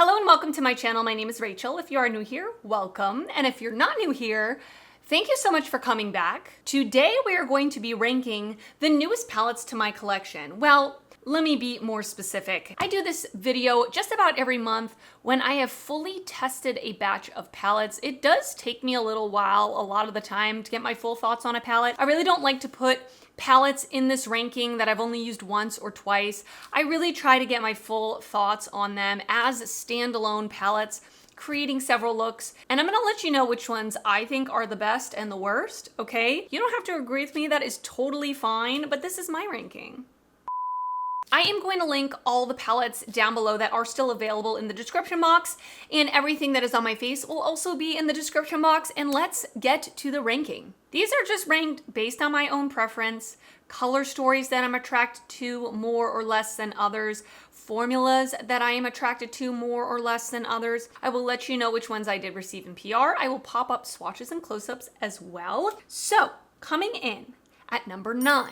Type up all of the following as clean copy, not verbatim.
Hello and welcome to my channel. My name is Rachel. If you are new here, welcome. And if you're not new here, thank you so much for coming back. Today we are going to be ranking the newest palettes to my collection. Well, let me be more specific. I do this video just about every month when I have fully tested a batch of palettes. It does take me a little while, a lot of the time, to get my full thoughts on a palette. I really don't like to put palettes in this ranking that I've only used once or twice. I really try to get my full thoughts on them as standalone palettes, creating several looks, and I'm gonna let you know which ones I think are the best and the worst, okay? You don't have to agree with me, that is totally fine, but this is my ranking. I am going to link all the palettes down below that are still available in the description box, and everything that is on my face will also be in the description box, and let's get to the ranking. These are just ranked based on my own preference, color stories that I'm attracted to more or less than others, formulas that I am attracted to more or less than others. I will let you know which ones I did receive in PR. I will pop up swatches and close-ups as well. So, coming in at number 9.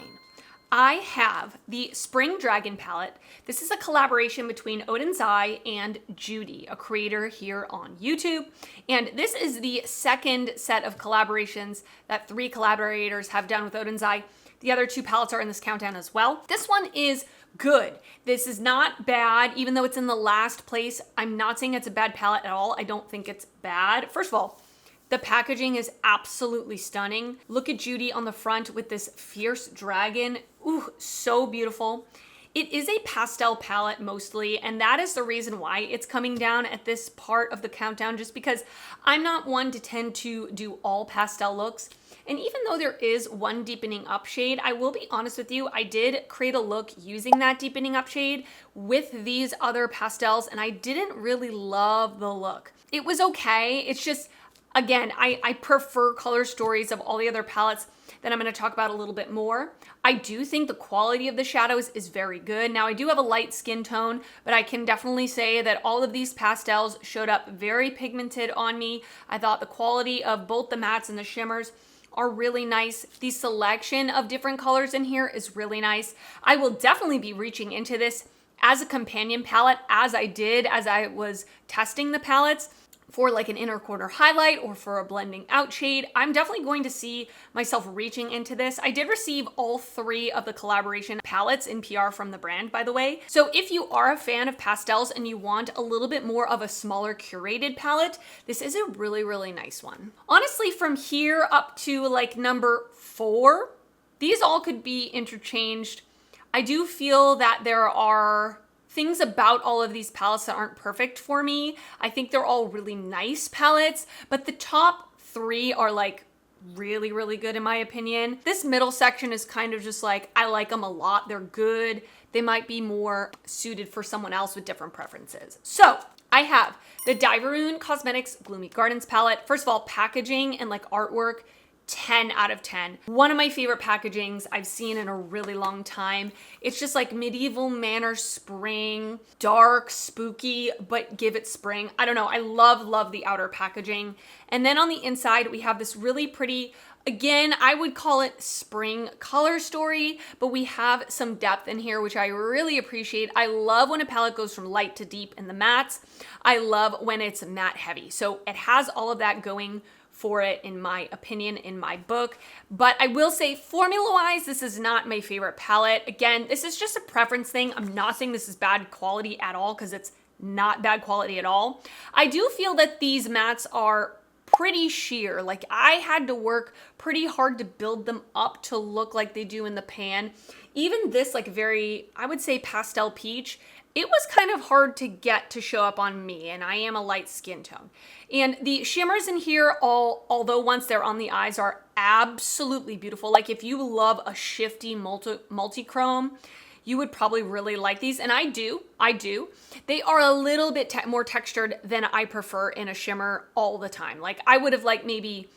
I have the Spring Dragon palette. This is a collaboration between Oden's Eye and Judy, a creator here on YouTube. And this is the second set of collaborations that 3 collaborators have done with Oden's Eye. The other 2 palettes are in this countdown as well. This one is good. This is not bad, even though it's in the last place. I'm not saying it's a bad palette at all. I don't think it's bad. First of all, the packaging is absolutely stunning. Look at Judy on the front with this fierce dragon. Ooh, so beautiful. It is a pastel palette mostly, and that is the reason why it's coming down at this part of the countdown, just because I'm not one to tend to do all pastel looks. And even though there is one deepening up shade, I will be honest with you, I did create a look using that deepening up shade with these other pastels, and I didn't really love the look. It was okay. It's just, again, I prefer color stories of all the other palettes that I'm going to talk about a little bit more. I do think the quality of the shadows is very good. Now, I do have a light skin tone, but I can definitely say that all of these pastels showed up very pigmented on me. I thought the quality of both the mattes and the shimmers are really nice. The selection of different colors in here is really nice. I will definitely be reaching into this as a companion palette, as I was testing the palettes, for like an inner corner highlight or for a blending out shade. I'm definitely going to see myself reaching into this. I did receive all 3 of the collaboration palettes in PR from the brand, by the way. So if you are a fan of pastels and you want a little bit more of a smaller curated palette, this is a really, really nice one. Honestly, from here up to like number 4, these all could be interchanged. I do feel that there are things about all of these palettes that aren't perfect for me. I think they're all really nice palettes, but the top 3 are like really, really good in my opinion. This middle section is kind of just like, I like them a lot. They're good. They might be more suited for someone else with different preferences. So I have the Diveroon Cosmetics Gloomy Gardens palette. First of all, packaging and like artwork, 10 out of 10. One of my favorite packagings I've seen in a really long time. It's just like medieval manor spring, dark, spooky, but give it spring. I don't know. I love the outer packaging. And then on the inside, we have this really pretty, again, I would call it spring color story, but we have some depth in here, which I really appreciate. I love when a palette goes from light to deep in the mattes. I love when it's matte heavy. So it has all of that going for it, in my opinion, in my book. But I will say, formula-wise, this is not my favorite palette. Again, this is just a preference thing. I'm not saying this is bad quality at all, because it's not bad quality at all. I do feel that these mattes are pretty sheer. Like, I had to work pretty hard to build them up to look like they do in the pan. Even this, like, very, I would say, pastel peach, it was kind of hard to get to show up on me, and I am a light skin tone. And the shimmers in here, although once they're on the eyes, are absolutely beautiful. Like, if you love a shifty multi-chrome, you would probably really like these, and I do. They are a little bit more textured than I prefer in a shimmer all the time. Like, I would have liked maybe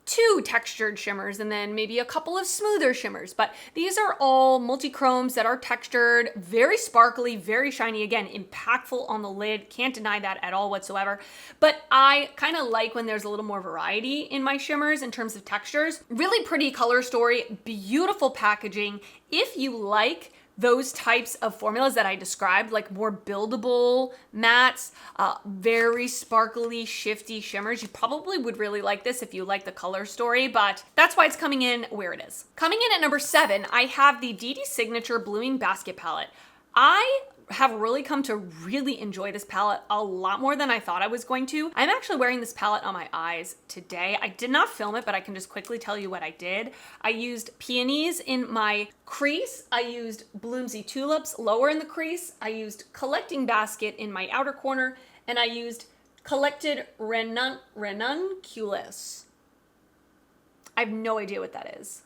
2 textured shimmers and then maybe a couple of smoother shimmers, but these are all multi-chromes that are textured, very sparkly, very shiny, again, impactful on the lid, can't deny that at all whatsoever. But I kind of like when there's a little more variety in my shimmers in terms of textures. Really pretty color story, beautiful packaging. If you like those types of formulas that I described, like more buildable mattes, very sparkly, shifty shimmers. You probably would really like this if you like the color story, but that's why it's coming in where it is. Coming in at number 7, I have the DD Signature Blooming Basket Palette. I have really come to really enjoy this palette a lot more than I thought I was going to. I'm actually wearing this palette on my eyes today. I did not film it, but I can just quickly tell you what I did. I used Peonies in my crease. I used Bloomsy Tulips lower in the crease. I used Collecting Basket in my outer corner, and I used Collected Ranunculus. I have no idea what that is.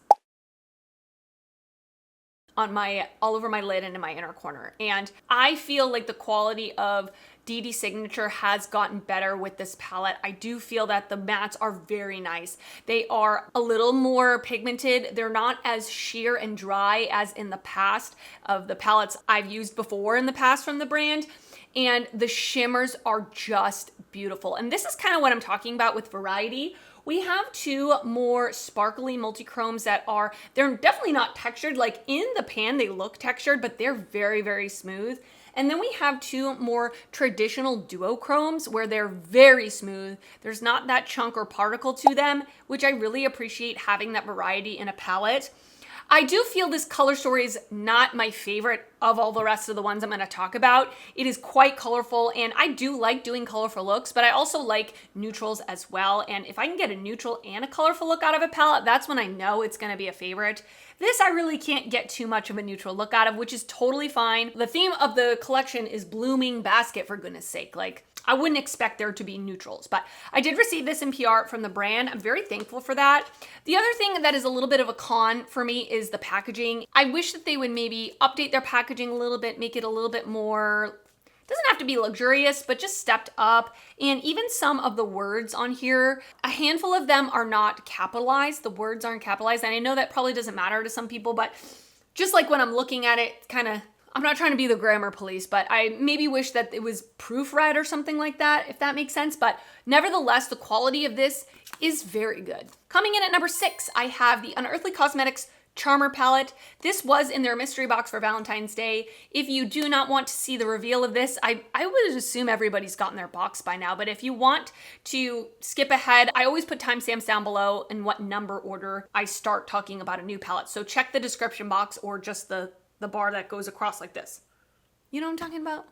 All over my lid and in my inner corner. And I feel like the quality of DD Signature has gotten better with this palette. I do feel that the mattes are very nice. They are a little more pigmented. They're not as sheer and dry as in the past of the palettes I've used before in the past from the brand. And the shimmers are just beautiful. And this is kind of what I'm talking about with variety. We have 2 more sparkly multi-chromes they're definitely not textured. Like in the pan, they look textured, but they're very, very smooth. And then we have 2 more traditional duochromes where they're very smooth. There's not that chunk or particle to them, which I really appreciate having that variety in a palette. I do feel this color story is not my favorite of all the rest of the ones I'm going to talk about. It is quite colorful, and I do like doing colorful looks, but I also like neutrals as well. And if I can get a neutral and a colorful look out of a palette, that's when I know it's going to be a favorite. This I really can't get too much of a neutral look out of, which is totally fine. The theme of the collection is blooming basket, for goodness sake. Like, I wouldn't expect there to be neutrals, but I did receive this in PR from the brand. I'm very thankful for that. The other thing that is a little bit of a con for me is the packaging. I wish that they would maybe update their packaging a little bit, make it a little bit more, doesn't have to be luxurious, but just stepped up. And even some of the words on here, a handful of them are not capitalized. The words aren't capitalized. And I know that probably doesn't matter to some people, but just like when I'm looking at it, I'm not trying to be the grammar police, but I maybe wish that it was proofread or something like that, if that makes sense. But nevertheless, the quality of this is very good. Coming in at number 6, I have the Unearthly Cosmetics Charmer palette. This was in their mystery box for Valentine's Day. If you do not want to see the reveal of this, I would assume everybody's gotten their box by now, but if you want to skip ahead, I always put timestamps down below in what number order I start talking about a new palette. So check the description box or just the bar that goes across like this. You know what I'm talking about?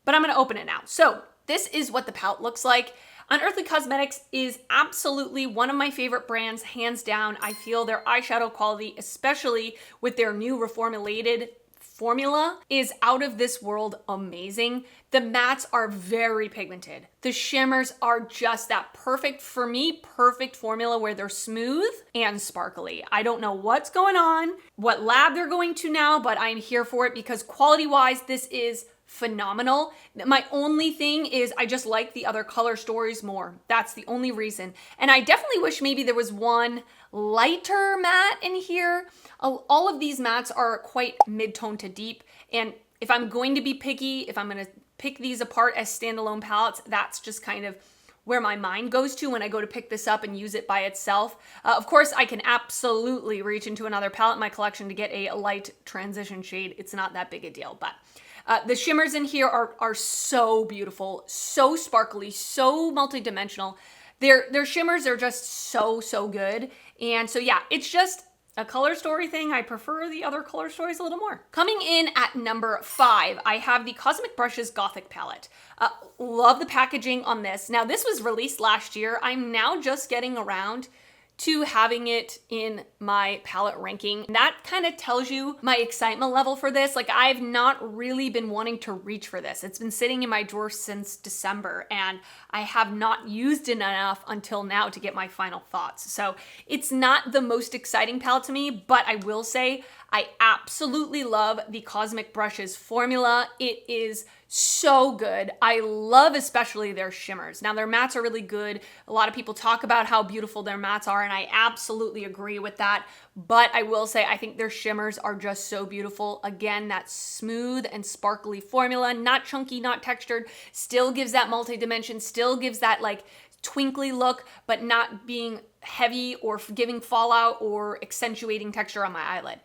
But I'm gonna open it now. So this is what the palette looks like. Unearthly Cosmetics is absolutely one of my favorite brands, hands down. I feel their eyeshadow quality, especially with their new reformulated formula, is out of this world amazing. The mattes are very pigmented. The shimmers are just that perfect, for me, perfect formula where they're smooth and sparkly. I don't know what's going on, what lab they're going to now, but I'm here for it because quality-wise, this is phenomenal. My only thing is I just like the other color stories more. That's the only reason. And I definitely wish maybe there was one lighter matte in here. All of these mattes are quite mid-tone to deep. And if I'm going to be picky, if I'm going to pick these apart as standalone palettes, that's just kind of where my mind goes to when I go to pick this up and use it by itself. Of course, I can absolutely reach into another palette in my collection to get a light transition shade. It's not that big a deal, but the shimmers in here are so beautiful, so sparkly, so multidimensional. Their shimmers are just so good. And so yeah, it's just a color story thing. I prefer the other color stories a little more. Coming in at number 5, I have the Cosmic Brushes Gothic palette. Love the packaging on this. Now this was released last year. I'm now just getting around to having it in my palette ranking. That kind of tells you my excitement level for this. Like, I've not really been wanting to reach for this. It's been sitting in my drawer since December and I have not used it enough until now to get my final thoughts. So it's not the most exciting palette to me, but I will say I absolutely love the Cosmic Brushes formula. It is so good. I love especially their shimmers. Now their mattes are really good. A lot of people talk about how beautiful their mattes are, and I absolutely agree with that. But I will say I think their shimmers are just so beautiful. Again, that smooth and sparkly formula, not chunky, not textured, still gives that multi-dimension, still gives that like twinkly look, but not being heavy or giving fallout or accentuating texture on my eyelid.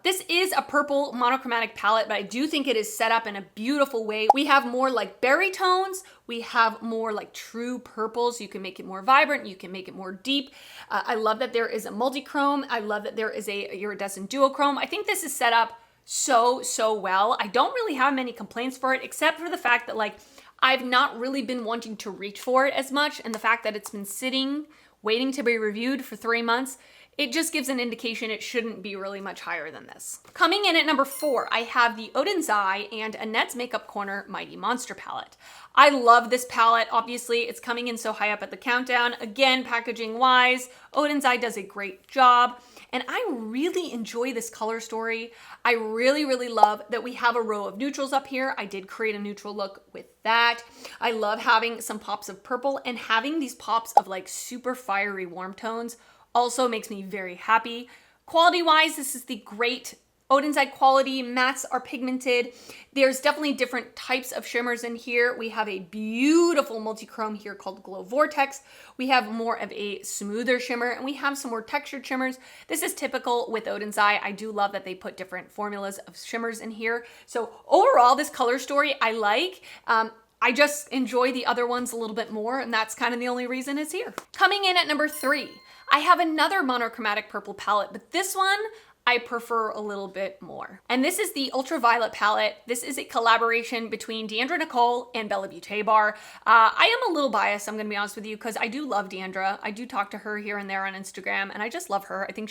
This is a purple monochromatic palette, but I do think it is set up in a beautiful way. We have more like berry tones. We have more like true purples. You can make it more vibrant. You can make it more deep. I love that there is a multi-chrome. I love that there is a iridescent duochrome. I think this is set up so well. I don't really have many complaints for it, except for the fact that like I've not really been wanting to reach for it as much, and the fact that it's been sitting waiting to be reviewed for 3 months, it just gives an indication it shouldn't be really much higher than this. Coming in at number 4, I have the Oden's Eye and Annette's Makeup Corner Mighty Monster palette. I love this palette. Obviously, it's coming in so high up at the countdown. Again, packaging wise, Oden's Eye does a great job. And I really enjoy this color story. I really love that we have a row of neutrals up here. I did create a neutral look with that. I love having some pops of purple, and having these pops of like super fiery warm tones also makes me very happy. Quality wise, this is the great Oden's Eye quality. Mattes are pigmented. There's definitely different types of shimmers in here. We have a beautiful multi-chrome here called Glow Vortex. We have more of a smoother shimmer, and we have some more textured shimmers. This is typical with Oden's Eye. I do love that they put different formulas of shimmers in here. So overall, this color story I like. I just enjoy the other ones a little bit more, and that's kind of the only reason it's here. Coming in at number 3, I have another monochromatic purple palette, but this one I prefer a little bit more. And this is the Ultraviolet palette. This is a collaboration between Deandra Nicole and Bella Butte Bar. I am a little biased, I'm gonna be honest with you, because I do love Deandra. I do talk to her here and there on Instagram, and I just love her. I think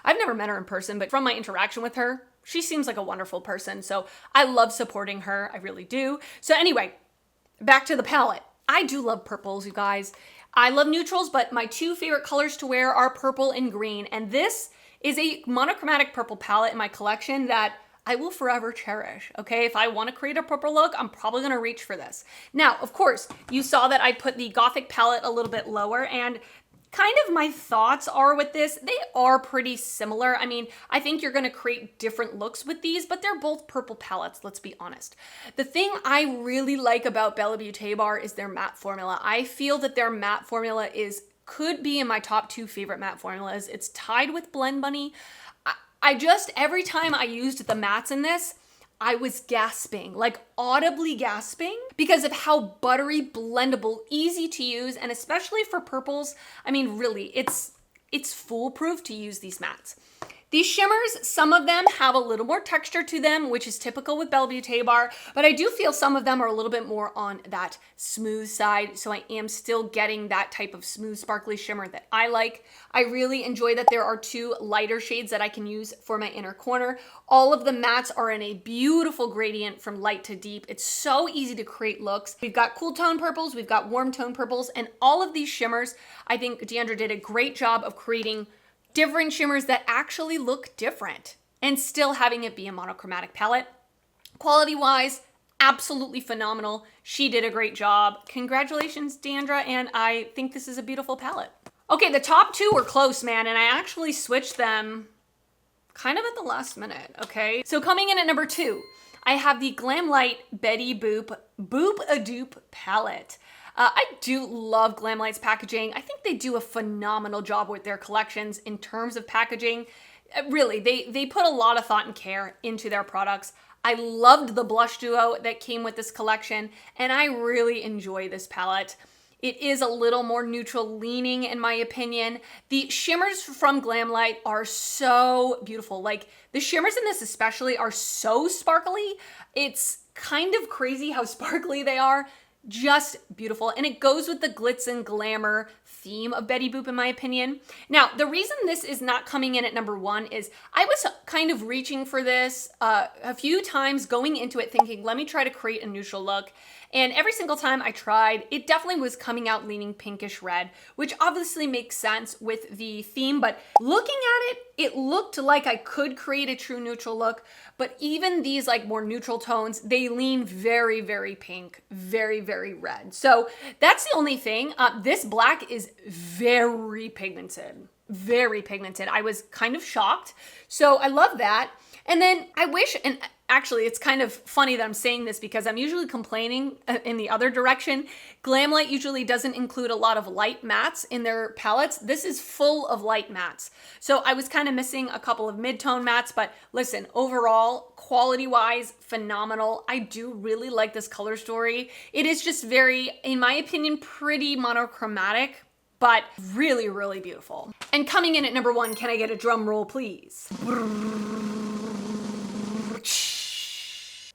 I've never met her in person, but from my interaction with her, she seems like a wonderful person. So I love supporting her, I really do. So anyway, back to the palette. I do love purples, you guys. I love neutrals, but my 2 favorite colors to wear are purple and green, and this is a monochromatic purple palette in my collection that I will forever cherish, okay? If I want to create a purple look, I'm probably going to reach for this. Now, of course, you saw that I put the Gothic palette a little bit lower, and kind of my thoughts are with this, they are pretty similar. I mean, I think you're going to create different looks with these, but they're both purple palettes, let's be honest. The thing I really like about Bella Butte Bar is their matte formula. I feel that their matte formula could be in my top 2 favorite matte formulas. It's tied with Blend Bunny. I just, every time I used the mattes in this, I was gasping, like audibly gasping, because of how buttery, blendable, easy to use, and especially for purples, I mean, really, it's foolproof to use these mattes. These shimmers, some of them have a little more texture to them, which is typical with Bella Butte Bar, but I do feel some of them are a little bit more on that smooth side, so I am still getting that type of smooth, sparkly shimmer that I like. I really enjoy that there are 2 lighter shades that I can use for my inner corner. All of the mattes are in a beautiful gradient from light to deep. It's so easy to create looks. We've got cool tone purples, we've got warm tone purples, and all of these shimmers, I think Deandra did a great job of creating different shimmers that actually look different and still having it be a monochromatic palette. Quality wise, absolutely phenomenal. She did a great job. Congratulations, Deandra, and I think this is a beautiful palette. Okay, the top 2 were close, man, and I actually switched them kind of at the last minute, okay? So coming in at number 2, I have the Glamlite Betty Boop a Dupe palette. I do love Glamlite's packaging. I think they do a phenomenal job with their collections in terms of packaging. Really, they put a lot of thought and care into their products. I loved the blush duo that came with this collection, and I really enjoy this palette. It is a little more neutral leaning in my opinion. The shimmers from Glamlite are so beautiful. Like the shimmers in this especially are so sparkly. It's kind of crazy how sparkly they are. Just beautiful, and it goes with the glitz and glamour theme of Betty Boop in my opinion. Now, the reason this is not coming in at number 1 is I was kind of reaching for this a few times going into it thinking, let me try to create a neutral look. And every single time I tried, it definitely was coming out leaning pinkish red, which obviously makes sense with the theme, but looking at it, it looked like I could create a true neutral look, but even these like more neutral tones, they lean very, very pink, very, very red. So that's the only thing. This black is very pigmented, very pigmented. I was kind of shocked. So I love that. And then I wish, and actually, it's kind of funny that I'm saying this because I'm usually complaining in the other direction. Glamlite usually doesn't include a lot of light mattes in their palettes. This is full of light mattes. So I was kind of missing a couple of mid-tone mattes, but listen, overall, quality-wise, phenomenal. I do really like this color story. It is just very, in my opinion, pretty monochromatic, but really, really beautiful. And coming in at number 1, can I get a drum roll, please?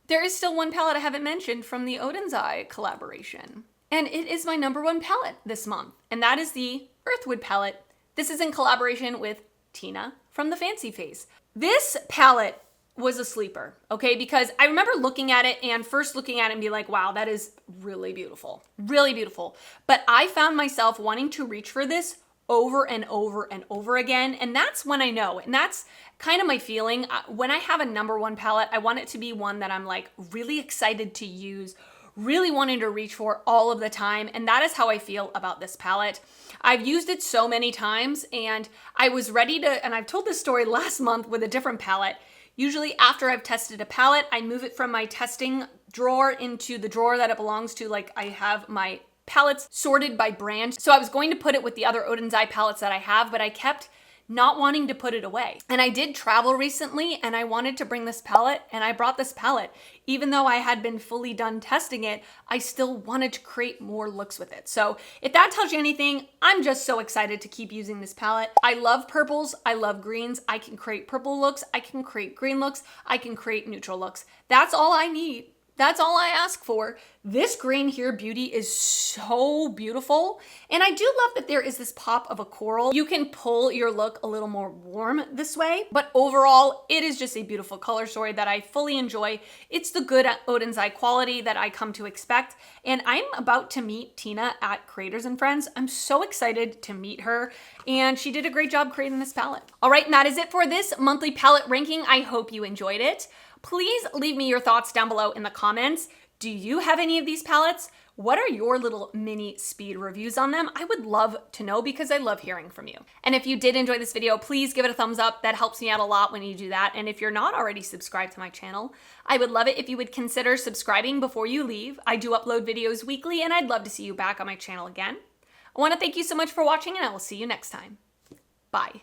There is still one palette I haven't mentioned from the Odin's-Eye collaboration. And it is my number 1 palette this month. And that is the Earthwood palette. This is in collaboration with Tina from the Fancy Face. This palette was a sleeper, okay? Because I remember looking at it and first looking at it and be like, wow, that is really beautiful. Really beautiful. But I found myself wanting to reach for this over and over and over again. And that's when I know, and that's kind of my feeling. When I have a number 1 palette, I want it to be one that I'm like really excited to use, really wanting to reach for all of the time. And that is how I feel about this palette. I've used it so many times and I was ready to, and I've told this story last month with a different palette. Usually after I've tested a palette, I move it from my testing drawer into the drawer that it belongs to. Like I have my palettes sorted by brand. So I was going to put it with the other Odin's-Eye palettes that I have, but I kept not wanting to put it away. And I did travel recently and I wanted to bring this palette and I brought this palette. Even though I had been fully done testing it, I still wanted to create more looks with it. So if that tells you anything, I'm just so excited to keep using this palette. I love purples, I love greens. I can create purple looks, I can create green looks, I can create neutral looks. That's all I need. That's all I ask for. This green here, Beauty, is so beautiful. And I do love that there is this pop of a coral. You can pull your look a little more warm this way, but overall, it is just a beautiful color story that I fully enjoy. It's the good Odin's-Eye quality that I come to expect. And I'm about to meet Tina at Creators and Friends. I'm so excited to meet her. And she did a great job creating this palette. All right, and that is it for this monthly palette ranking. I hope you enjoyed it. Please leave me your thoughts down below in the comments. Do you have any of these palettes? What are your little mini speed reviews on them? I would love to know because I love hearing from you. And if you did enjoy this video, please give it a thumbs up. That helps me out a lot when you do that. And if you're not already subscribed to my channel, I would love it if you would consider subscribing before you leave. I do upload videos weekly and I'd love to see you back on my channel again. I want to thank you so much for watching and I will see you next time. Bye.